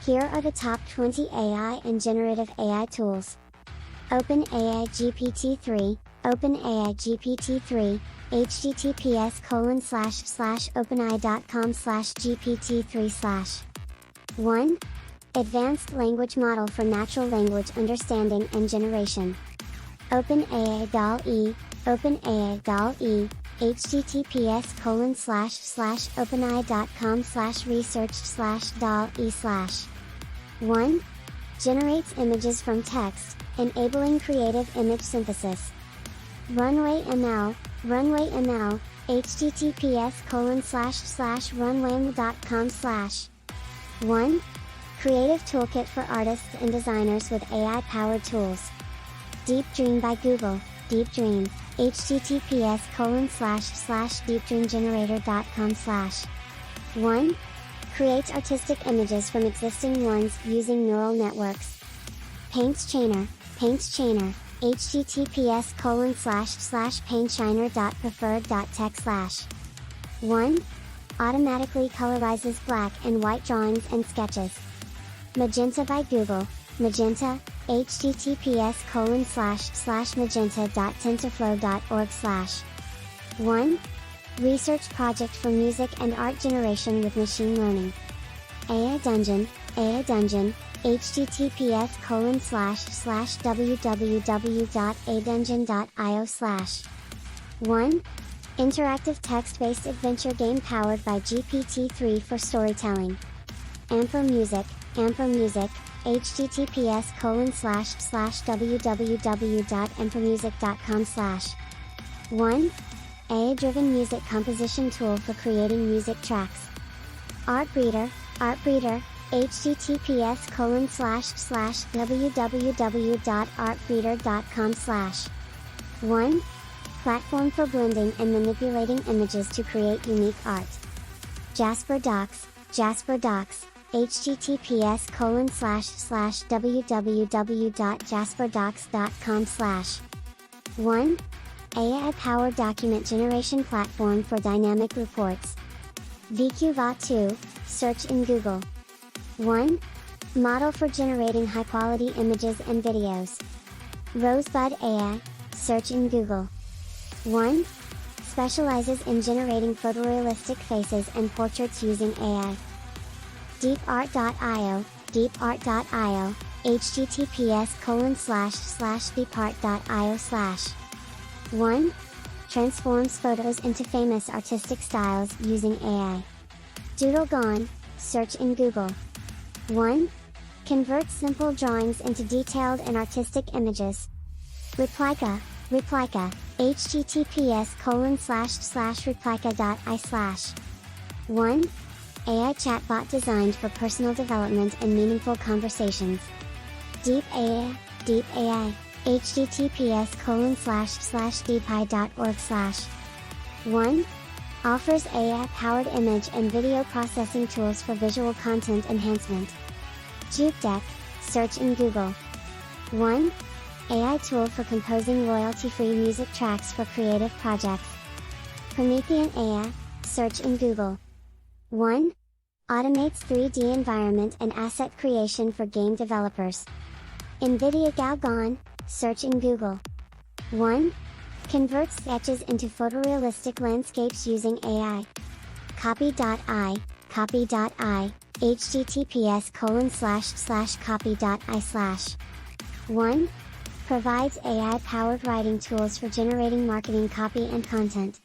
Here are the top 20 AI and generative AI tools. OpenAI GPT-3, OpenAI GPT-3, https://openai.com/gpt3/. 1. Advanced Language Model for Natural Language Understanding and Generation. OpenAI DALL-E, OpenAI DALL-E, https://openai.com/research/DALL-E/. 1. Generates images from text, enabling creative image synthesis. Runway ML, https://runwaym.com/. 1. Creative Toolkit for Artists and Designers with AI-powered tools. Deep Dream by Google, Deep Dream, https://deepdreamgenerator.com/. 1. Creates artistic images from existing ones using neural networks. PaintsChainer, https://paintshiner.preferred.tech/. 1. Automatically colorizes black and white drawings and sketches. Magenta by Google, Magenta, https://magenta.tensorflow.org/. 1. Research project for music and art generation with machine learning. AI Dungeon, https://www.adungeon.io/. 1. Interactive text-based adventure game powered by GPT-3 for storytelling. Amper Music, https://www.ampermusic.com/. 1. AI-driven music composition tool for creating music tracks. Artbreeder, https://www.artbreeder.com/. 1. Platform for blending and manipulating images to create unique art. Jasper Docs, https://www.jasperdocs.com/. 1. AI-powered document generation platform for dynamic reports. VQVA2, search in Google. 1. Model for generating high-quality images and videos. Rosebud AI, search in Google. 1. Specializes in generating photorealistic faces and portraits using AI. DeepArt.io, https://deepart.io/. 1. Transforms photos into famous artistic styles using AI. DoodleGone, search in Google. 1. Converts simple drawings into detailed and artistic images. Replika, https://replika.i/. 1. AI chatbot designed for personal development and meaningful conversations. Deep AI, https://deepi.org/. 1. Offers AI-powered image and video processing tools for visual content enhancement. JukeDeck, search in Google. 1. AI tool for composing royalty-free music tracks for creative projects. Promethean AI, search in Google. 1. Automates 3D environment and asset creation for game developers. NVIDIA Galgon, search in Google. 1. Converts sketches into photorealistic landscapes using AI. Copy.i, https://copy.i/. 1. Provides AI-powered writing tools for generating marketing copy and content.